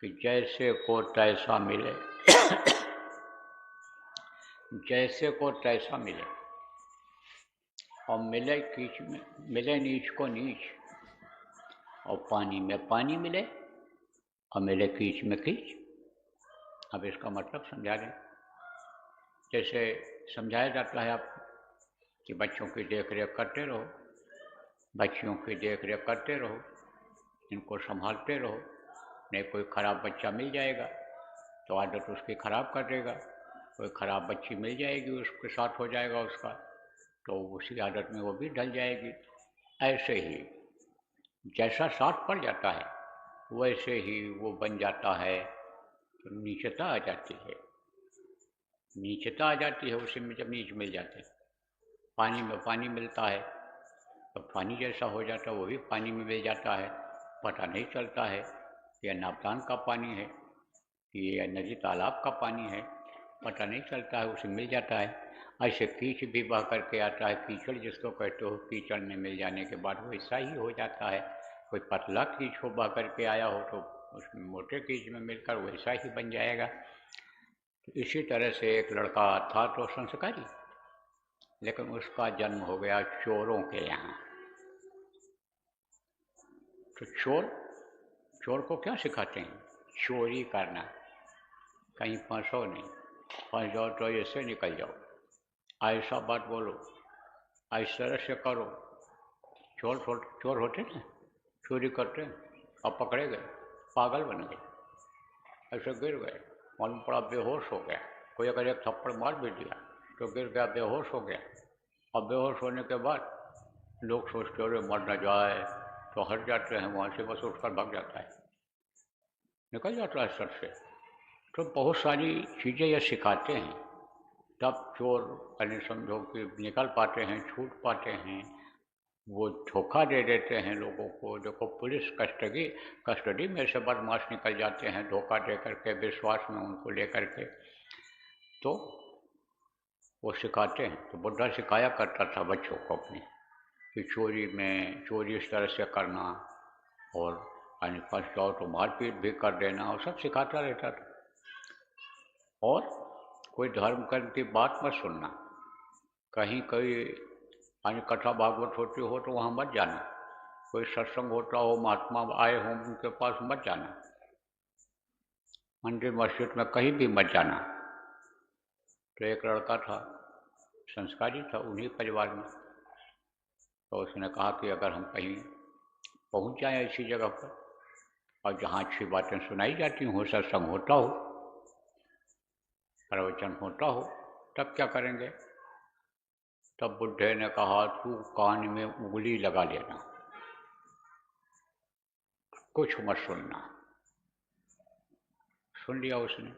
कि जैसे को तैसा मिले जैसे को तैसा मिले, और मिले कीच में, मिले नीच को नीच, और पानी में पानी मिले और मिले कीच में कीच। अब इसका मतलब समझा दें। जैसे समझाया जाता है आपको कि बच्चों की देख रेख करते रहो, बच्चियों की देख रेख करते रहो, इनको संभालते रहो, नहीं कोई ख़राब बच्चा मिल जाएगा तो आदत उसकी ख़राब कर देगा, कोई ख़राब बच्ची मिल जाएगी उसके साथ हो जाएगा उसका, तो उसी आदत में वो भी ढल जाएगी। ऐसे ही जैसा साथ पड़ जाता है वैसे ही वो बन जाता है, तो नीचता आ जाती है, नीचता आ जाती है उसी में जब नीच मिल जाते हैं। पानी में पानी मिलता है तो पानी जैसा हो जाता है, वो भी पानी में मिल जाता है, पता नहीं चलता है कि यह नापदान का पानी है कि यह नदी तालाब का पानी है, पता नहीं चलता है, उसे मिल जाता है। ऐसे कीच भी बह करके आता है, कीचड़ जिसको कहते हो, कीचड़ में मिल जाने के बाद वैसा ही हो जाता है। कोई पतला कीच हो बह करके आया हो तो उसमें मोटे कीच में मिलकर वैसा ही बन जाएगा। तो इसी तरह से एक लड़का था तो संस्कारी, लेकिन उसका जन्म हो गया चोरों के यहाँ। तो चोर को क्या सिखाते हैं? चोरी करना, कहीं फंसो नहीं, फंस जाओ तो ऐसे निकल जाओ, ऐसा बात बोलो, इस तरह से करो। चोर होते ना, चोरी करते हैं, अब पकड़े गए, पागल बन गए, ऐसे गिर गए, मालूम पड़ा बेहोश हो गया, कोई अगर एक थप्पड़ मार भी दिया तो गिर गया, बेहोश हो गया। अब बेहोश होने के बाद लोग सोचते अरे मर न जाए, तो हट जाते हैं वहाँ से, बस उठकर भाग जाता है, निकल जाता है सर से। तो बहुत सारी चीज़ें ये सिखाते हैं, तब चोर यानी समझो कि निकल पाते हैं, छूट पाते हैं। वो धोखा दे देते हैं लोगों को। देखो पुलिस कस्टडी में से बदमाश निकल जाते हैं धोखा दे करके, विश्वास में उनको लेकर के, तो वो सिखाते हैं। तो बुद्धा सिखाया करता था बच्चों को अपने कि चोरी इस तरह से करना, और यानी फंस जाओ तो मारपीट भी कर देना, और सब सिखाता रहता था। और कोई धर्म कर्म की बात मत सुनना, कहीं कोई यानी कथा भागवत होती हो तो वहाँ मत जाना, कोई सत्संग होता हो, महात्मा आए हों उनके पास मत जाना, मंदिर मस्जिद में कहीं भी मत जाना। तो एक लड़का था, संस्कारी था उन्हीं परिवार में, तो उसने कहा कि अगर हम कहीं पहुंच जाएं ऐसी जगह पर और जहाँ अच्छी बातें सुनाई जाती हो, सत्संग होता हो, प्रवचन होता हो, तब क्या करेंगे? तब बुड्ढे ने कहा तू कान में उंगली लगा लेना, कुछ मत सुनना। सुन लिया उसने।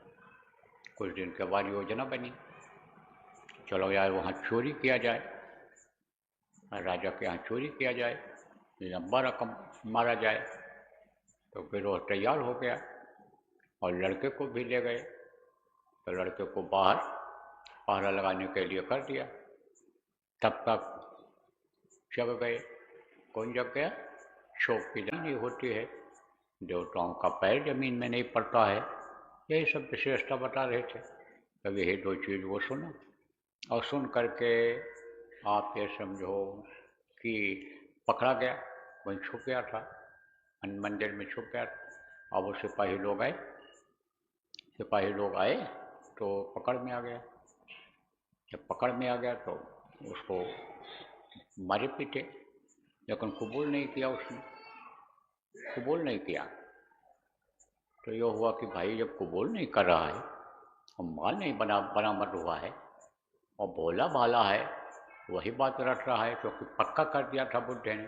कुछ दिन के बाद योजना बनी, चलो यार वहाँ चोरी किया जाए, राजा के यहाँ चोरी किया जाए, लंबा रकम मारा जाए। तो फिर वो तैयार हो गया और लड़के को भी ले गए। तो लड़के को बाहर पहरा लगाने के लिए कर दिया। तब तक जग गए। कौन जग गया? शोक की नहीं होती है, देवताओं का पैर जमीन में नहीं पड़ता है, यही सब विशेषता बता रहे थे। तब यही दो चीज़ वो सुना, और सुन करके आप ये समझो कि पकड़ा गया, वहीं छुप गया था, मंदिर में छुप गया था। अब वो सिपाही लोग आए तो पकड़ में आ गया। जब पकड़ में आ गया तो उसको मारे पीटे, लेकिन कबूल नहीं किया उसने, कबूल नहीं किया। तो ये हुआ कि भाई जब कबूल नहीं कर रहा है और माल नहीं बरामद हुआ है और भोला भाला है, वही बात रट रहा है, क्योंकि पक्का कर दिया था बुड्ढे ने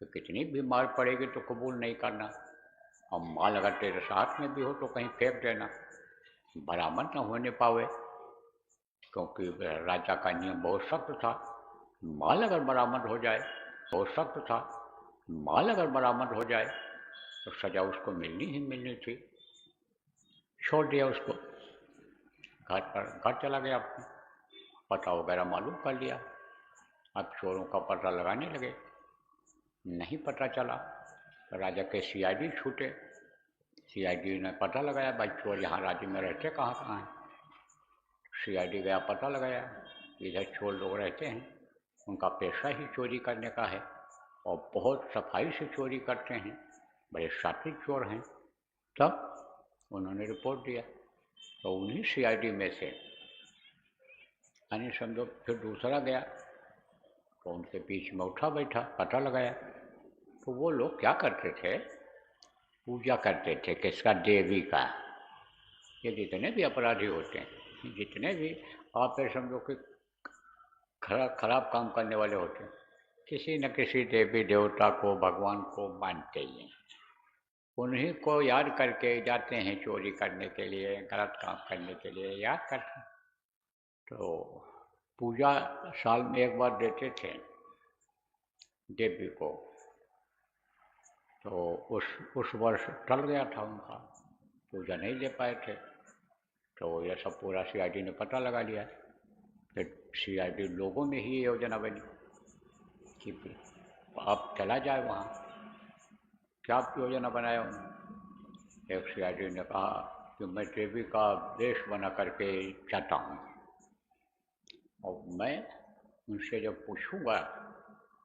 कि कितनी भी मार पड़ेगी तो कबूल नहीं करना, और माल अगर तेरे साथ में भी हो तो कहीं फेंक देना, बरामद न होने पावे, क्योंकि राजा का नियम बहुत सख्त था। माल अगर बरामद हो जाए, बहुत सख्त था, माल अगर बरामद हो जाए तो सज़ा उसको मिलनी ही मिलनी थी। छोड़ दिया उसको, घर चला गया, अपने पता वगैरह मालूम कर लिया। अब चोरों का पता लगाने लगे, नहीं पता चला। राजा के सीआईडी छूटे, सीआईडी ने पता लगाया भाई चोर यहाँ राज्य में रहते कहाँ कहाँ हैं। सीआईडी गया, पता लगाया, इधर चोर लोग रहते हैं, उनका पेशा ही चोरी करने का है और बहुत सफाई से चोरी करते हैं, बड़े सात्विक चोर हैं। तब उन्होंने रिपोर्ट दिया, तो उन्हीं सीआईडी में से यानी समझो फिर दूसरा गया, तो उनके बीच में उठा बैठा, पता लगाया। तो वो लोग क्या करते थे, पूजा करते थे किसका, देवी का। ये जितने भी अपराधी होते हैं, जितने भी आप समझो कि खराब काम करने वाले होते हैं, किसी न किसी देवी देवता को, भगवान को मानते ही हैं। उन्हीं को याद करके जाते हैं चोरी करने के लिए, गलत काम करने के लिए याद करते हैं। तो पूजा साल में एक बार देते थे देवी को, तो उस वर्ष टल गया था उनका, पूजा नहीं दे पाए थे। तो यह सब पूरा सीआईडी ने पता लगा लिया। फिर सीआईडी लोगों में ही योजना बनी कि आप चला जाए वहाँ। क्या योजना बनाया उन्होंने? एक सीआईडी ने कहा कि मैं देवी का वेश बना करके जाता हूँ, और मैं उनसे जब पूछूंगा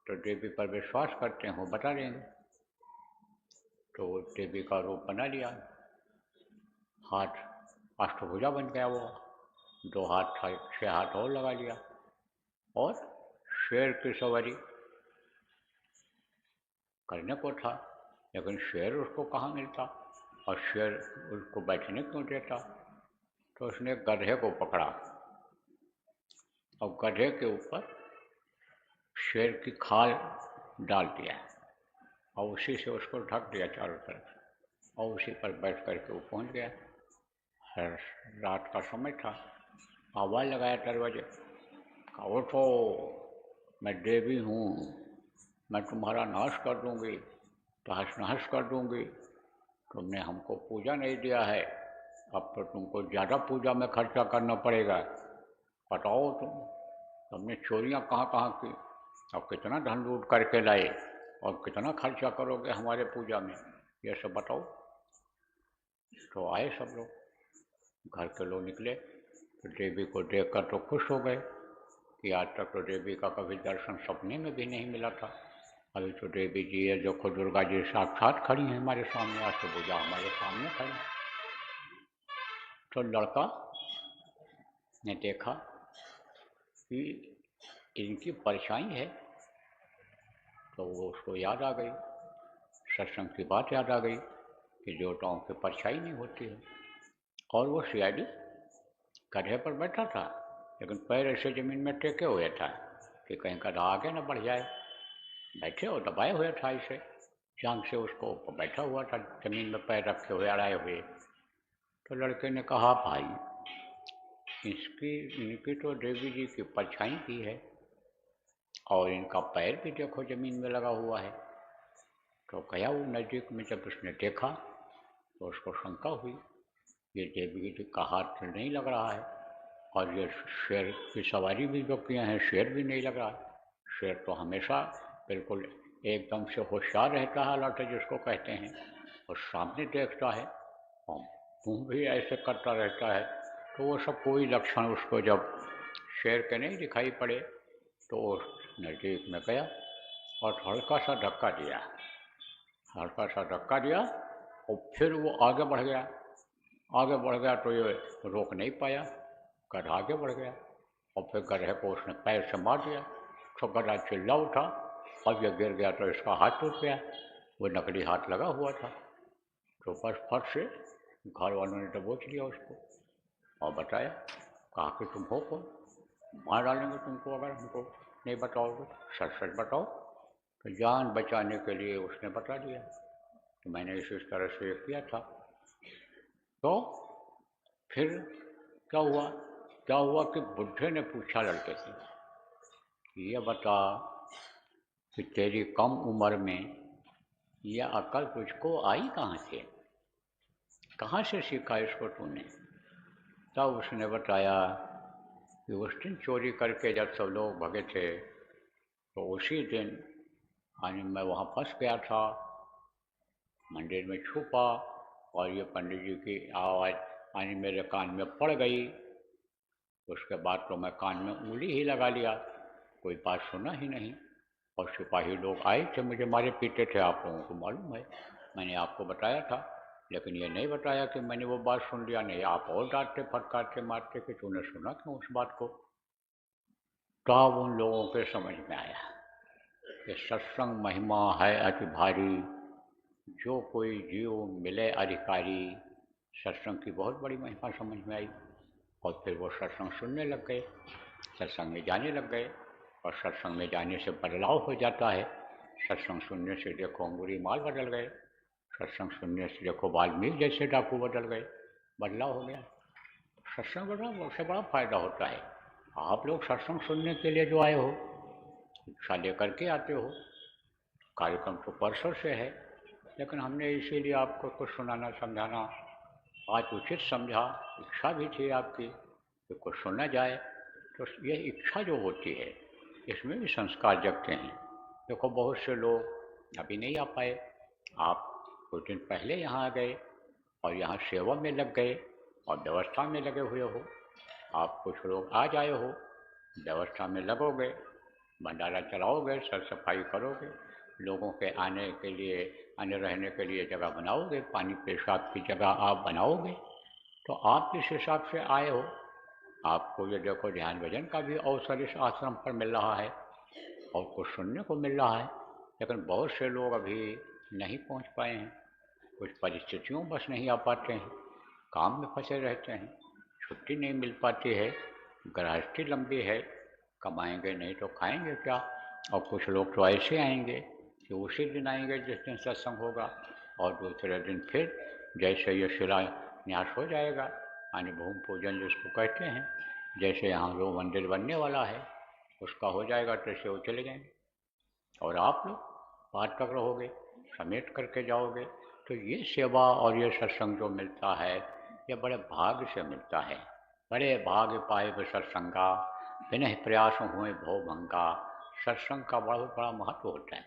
तो देवी पर विश्वास करते हो बता देंगे। तो देवी का रूप बना लिया, हाथ अष्टभुजा बन गया वो, 2 हाथ था, 6 हाथ और लगा लिया, और शेर की सवारी करने को था, लेकिन शेर उसको कहाँ मिलता, और शेर उसको बैठने क्यों देता। तो उसने गधे को पकड़ा और गधे के ऊपर शेर की खाल डाल दिया और उसी से उसको ढक दिया चारों तरफ, और उसी पर बैठ करके वो पहुंच गया। रात का समय था, आवाज़ लगाया दरवाजे, कहा उठो, मैं देवी हूँ, मैं तुम्हारा नाश कर दूंगी, तहस नहस कर दूंगी। तुमने हमको पूजा नहीं दिया है, अब तो तुमको ज़्यादा पूजा में खर्चा करना पड़ेगा। बताओ तुमने चोरियाँ कहाँ कहाँ की, अब कितना धन लूट करके लाए, और कितना खर्चा करोगे हमारे पूजा में, ये सब बताओ। तो आए सब लोग, घर के लोग निकले, तो देवी को देखकर तो खुश हो गए कि आज तक तो देवी का कभी दर्शन सपने में भी नहीं मिला था। अभी तो देवी जी है, जो खुद दुर्गा जी साक्षात खड़ी हैं हमारे सामने, अष्टभुजा हमारे सामने खड़ी। तो लड़का ने देखा कि इनकी परछाई है, तो वो उसको याद आ गई, सत्संग की बात याद आ गई कि देवताओं की परछाई नहीं होती है। और वो सीआईडी गधे पर बैठा था, लेकिन पैर ऐसे जमीन में टेके हुए था कि कहीं गधा आगे न बढ़ जाए। बैठे हो दबाए हुए था, इसे जांग से उसको बैठा हुआ था, जमीन में पैर रखे हुए, अड़ाए हुए। तो लड़के ने कहा भाई इनकी तो देवी जी की परछाई भी है, और इनका पैर भी देखो जमीन में लगा हुआ है। तो गया वो नज़दीक में, जब उसने देखा तो उसको शंका हुई, ये देवी जी का हाथ नहीं लग रहा है, और ये शेर की सवारी भी जो किए हैं, शेर भी नहीं लग रहा है। शेर तो हमेशा बिल्कुल एकदम से होशियार रहता है, अलर्ट जिसको कहते हैं, और सामने देखता है, और मुँह भी ऐसे करता रहता है। तो वो सब कोई लक्षण उसको जब शेर के नहीं दिखाई पड़े, तो नज़दीक में गया और हल्का सा धक्का दिया, हल्का सा धक्का दिया, और फिर वो आगे बढ़ गया। आगे बढ़ गया तो ये रोक नहीं पाया, गधा आगे बढ़ गया, और फिर गधे को उसने पैर से मार दिया। तो गधा चिल्ला उठा, और ये गिर गया तो इसका हाथ टूट गया, वो नकली हाथ लगा हुआ था। तो बस फट से घर वालों ने दबोच लिया उसको और बताया, कहा कि तुम हो कौन, मार डालेंगे तुमको अगर हमको नहीं बताओगे, सच सच बताओ। तो जान बचाने के लिए उसने बता दिया कि मैंने इस तरह से किया था। तो फिर क्या हुआ कि बुढ़े ने पूछा लड़के से, ये बता कि तेरी कम उम्र में यह अकल तुझको आई कहाँ से, कहाँ से सीखा इसको तूने। तब उसने बताया कि उस दिन चोरी करके जब सब लोग भगे थे, तो उसी दिन यानी मैं वहाँ फंस गया था, मंदिर में छुपा, और ये पंडित जी की आवाज़ आनी मेरे कान में पड़ गई। उसके बाद तो मैं कान में उंगली ही लगा लिया, कोई बात सुना ही नहीं। और सिपाही लोग आए थे, मुझे मारे पीटे थे, आप लोगों को मालूम है, मैंने आपको बताया था। लेकिन ये नहीं बताया कि मैंने वो बात सुन लिया, नहीं आप और डांटते फटकारते मारते कि तूने सुना क्यों उस बात को। तब उन लोगों के समझ में आया कि सत्संग महिमा है अति भारी, जो कोई जीव मिले अधिकारी। सत्संग की बहुत बड़ी महिमा समझ में आई। और फिर वो सत्संग सुनने लग गए, सत्संग में जाने लग गए। और सत्संग में जाने से बदलाव हो जाता है। सत्संग सुनने से देखो अंगूरी माल बदल गए, सत्संग सुनने से देखो वाल्मीकि जैसे डाकू बदल गए, बदलाव हो गया। सत्संग बड़ा उससे बड़ा फायदा होता है। आप लोग सत्संग सुनने के लिए जो आए हो, इच्छा लेकर के आते हो। कार्यक्रम तो परसों से है, लेकिन हमने इसीलिए आपको कुछ सुनाना समझाना आज उचित समझा। इच्छा भी थी आपकी कि कुछ सुना जाए। तो ये इच्छा जो होती है, इसमें भी संस्कार जगते हैं। देखो बहुत से लोग अभी नहीं आ पाए, आप कुछ दिन पहले यहाँ आ गए और यहाँ सेवा में लग गए और व्यवस्था में लगे हुए हो। आप कुछ लोग आज आए हो, व्यवस्था में लगोगे, भंडारा चलाओगे, साफ सफाई करोगे, लोगों के आने के लिए, आने रहने के लिए जगह बनाओगे, पानी पेशाब की जगह आप बनाओगे। तो आप किस हिसाब से आए हो। आपको ये देखो ध्यान भजन का भी अवसर इस आश्रम पर मिल रहा है और कुछ सुनने को मिल रहा है। लेकिन बहुत से लोग अभी नहीं पहुंच पाए हैं, कुछ परिस्थितियों बस नहीं आ पाते हैं, काम में फंसे रहते हैं, छुट्टी नहीं मिल पाती है, गृहस्थी लंबी है, कमाएंगे नहीं तो खाएंगे क्या। और कुछ लोग तो ऐसे आएंगे कि उसी दिन आएंगे जिस दिन सत्संग होगा, और दूसरे दिन फिर जैसे ये शिलान्यास हो जाएगा, यानी भूमि पूजन जिसको कहते हैं, जैसे यहाँ जो मंदिर बनने वाला है उसका हो जाएगा तैसे वो चले जाएंगे। और आप लोग बात तक रहोगे, समेट करके जाओगे। तो ये सेवा और ये सत्संग जो मिलता है, ये बड़े भाग्य से मिलता है। बड़े भाग्य पाए वे सत्संगा, बिना प्रयास हुए भव भंगा। सत्संग का बहुत बड़ा महत्व होता है।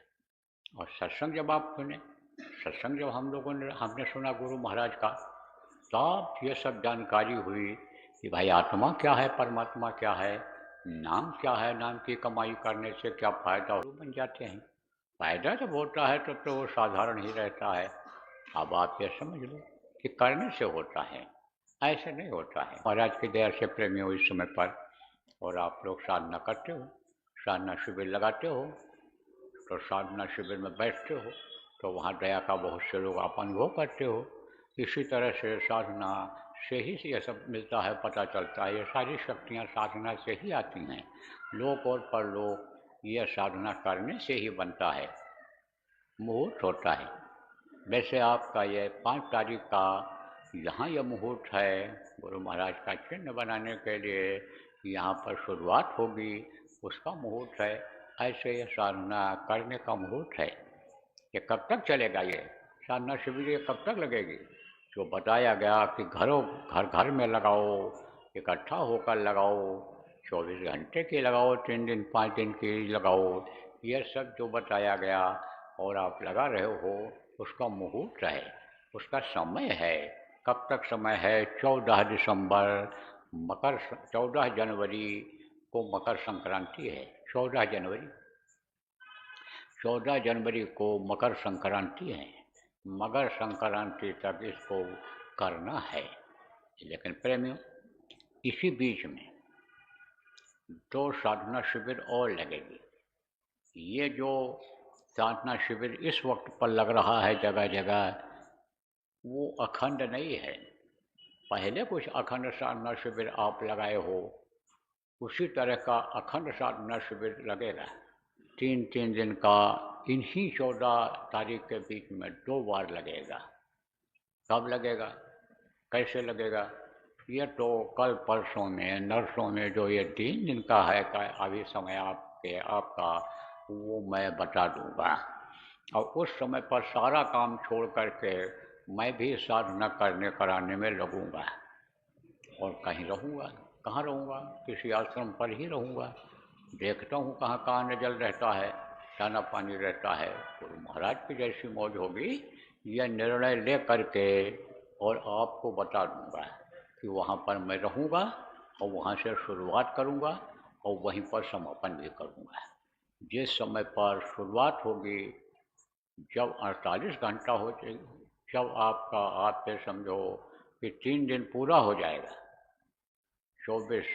और सत्संग जब आप सुने, सत्संग जब हमने सुना गुरु महाराज का, तब ये सब जानकारी हुई कि भाई आत्मा क्या है, परमात्मा क्या है, नाम क्या है, नाम की कमाई करने से क्या फायदा हो, बन जाते हैं। फायदा जब होता है तब तो वो साधारण ही रहता है। अब आप ये समझ लो कि करने से होता है, ऐसे नहीं होता है। महाराज की दया से प्रेमियों इस समय पर, और आप लोग साधना करते हो, साधना शिविर लगाते हो, तो साधना शिविर में बैठते हो तो वहाँ दया का बहुत से लोग आप अनुभव करते हो। इसी तरह से साधना से ही ये सब मिलता है, पता चलता है। ये सारी शक्तियाँ साधना से ही आती हैं। लोक और परलोक ये साधना करने से ही बनता है, मुहूर्त होता है। वैसे आपका ये 5 तारीख का यहाँ यह मुहूर्त है, गुरु महाराज का चिन्ह बनाने के लिए यहाँ पर शुरुआत होगी, उसका मुहूर्त है। ऐसे ये साधना करने का मुहूर्त है। ये कब तक चलेगा, ये साधना शिविर ये कब तक लगेगी। जो बताया गया कि घर घर में लगाओ, इकट्ठा होकर लगाओ, 24 घंटे की लगाओ, 3 दिन 5 दिन की लगाओ, ये सब जो बताया गया और आप लगा रहे हो, उसका मुहूर्त है, उसका समय है। कब तक समय है। 14 दिसंबर 14 जनवरी को मकर संक्रांति है। 14 जनवरी को मकर संक्रांति है। मकर संक्रांति तक इसको करना है। लेकिन प्रेमियों, इसी बीच में 2 साधना शिविर और लगेगी। ये जो साधना शिविर इस वक्त पर लग रहा है जगह जगह, वो अखंड नहीं है। पहले कुछ अखंड साधना शिविर आप लगाए हो, उसी तरह का अखंड साधना शिविर लगेगा। 3 दिन का, इन्हीं 14 तारीख के बीच में 2 बार लगेगा। कब लगेगा, कैसे लगेगा, ये तो कल परसों में, नरसों में जो ये 3 दिन का है का अभी समय आपका वो मैं बता दूंगा। और उस समय पर सारा काम छोड़ करके मैं भी साधना करने कराने में लगूंगा। और कहीं रहूँगा, कहाँ रहूँगा, किसी आश्रम पर ही रहूँगा। देखता हूँ कहाँ कहाँ नजर रहता है, खाना पानी रहता है। गुरु महाराज की जैसी मौज होगी, यह निर्णय ले करके और आपको बता दूंगा कि वहाँ पर मैं रहूँगा और वहाँ से शुरुआत करूँगा और वहीं पर समापन भी करूँगा। जिस समय पर शुरुआत होगी, जब 48 घंटा हो जाए, जब आपका आप ये समझो कि 3 दिन पूरा हो जाएगा, 24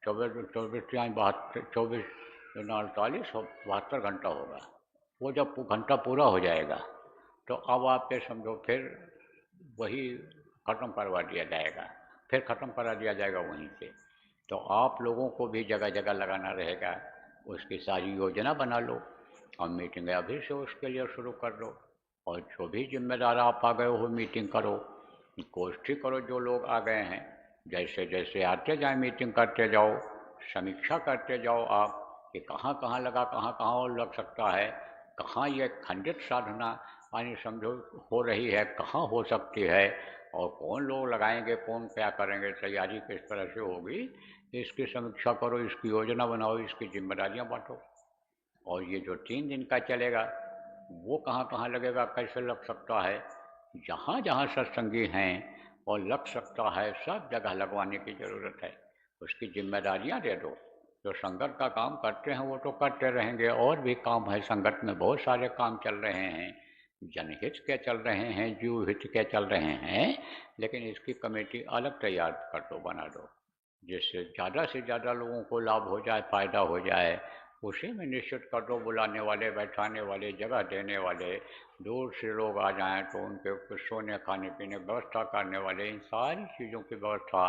24 24 या 72, 24 48 और 72 घंटा होगा। वो जब घंटा पूरा हो जाएगा तो अब आप ये समझो फिर वही ख़त्म करवा दिया जाएगा, फिर ख़त्म करा दिया जाएगा वहीं से। तो आप लोगों को भी जगह जगह लगाना रहेगा, उसकी सारी योजना बना लो और मीटिंग अभी से उसके लिए शुरू कर दो। और जो भी जिम्मेदार आप आ गए हो मीटिंग करो, गोष्ठी करो, जो लोग आ गए हैं जैसे जैसे आते जाए मीटिंग करते जाओ, समीक्षा करते जाओ आप कि कहाँ कहाँ लगा, कहाँ कहाँ और लग सकता है, कहाँ ये खंडित साधना यानी समझो हो रही है, कहाँ हो सकती है, और कौन लोग लगाएंगे, कौन क्या करेंगे, तैयारी किस तरह से होगी, इसकी समीक्षा करो, इसकी योजना बनाओ, इसकी जिम्मेदारियां बांटो। और ये जो 3 दिन का चलेगा वो कहाँ कहाँ लगेगा, कैसे लग सकता है, जहाँ जहाँ सत्संगी हैं और लग सकता है सब जगह लगवाने की ज़रूरत है। उसकी जिम्मेदारियाँ दे दो। जो संगत का काम करते हैं वो तो करते रहेंगे, और भी काम है संगत में, बहुत सारे काम चल रहे हैं, जनहित के चल रहे हैं, जीव हित के चल रहे हैं, लेकिन इसकी कमेटी अलग तैयार कर दो, बना दो, जिससे ज़्यादा से ज़्यादा लोगों को लाभ हो जाए, फ़ायदा हो जाए। उसी में निश्चित कर दो, बुलाने वाले, बैठाने वाले, जगह देने वाले, दूर से लोग आ जाएं तो उनके कुछ सोने खाने पीने की व्यवस्था करने वाले, इन सारी चीज़ों की व्यवस्था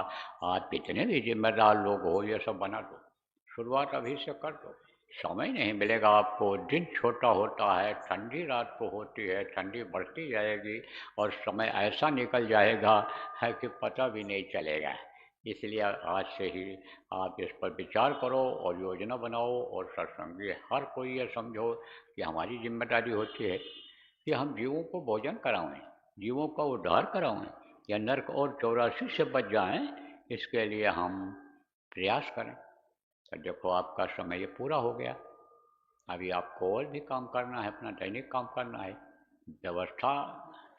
आप जितने भी जिम्मेदार लोग हो ये सब बना दो। शुरुआत अभी से कर दो। समय नहीं मिलेगा आपको, दिन छोटा होता है, ठंडी रात को होती है, ठंडी बढ़ती जाएगी और समय ऐसा निकल जाएगा है कि पता भी नहीं चलेगा। इसलिए आज से ही आप इस पर विचार करो और योजना बनाओ, और सत्संगी हर कोई ये समझो कि हमारी जिम्मेदारी होती है कि हम जीवों को भोजन कराएं, जीवों का उद्धार कराएं, या नर्क और 84 से बच जाएं, इसके लिए हम प्रयास करें। तो देखो आपका समय ये पूरा हो गया, अभी आपको और भी काम करना है, अपना दैनिक काम करना है, व्यवस्था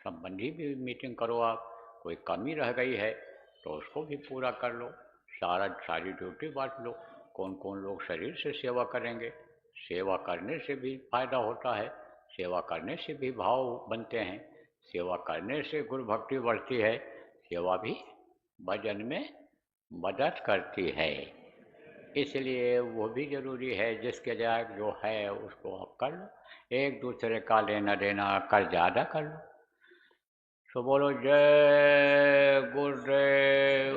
संबंधी भी मीटिंग करो आप, कोई कमी रह गई है तो उसको भी पूरा कर लो, सारी ड्यूटी बांट लो, कौन कौन लोग शरीर से सेवा करेंगे, सेवा करने से भी फायदा होता है, सेवा करने से भी भाव बनते हैं, सेवा करने से गुरु भक्ति बढ़ती है, सेवा भी भजन में मदद करती है। इसलिए वो भी ज़रूरी है, जिसके लायक जो है उसको आप कर लो, एक दूसरे का लेना देना कर ज़्यादा कर लो। तो बोलो जय गुरुदेव।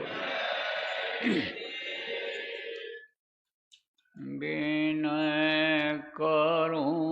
विनय करूं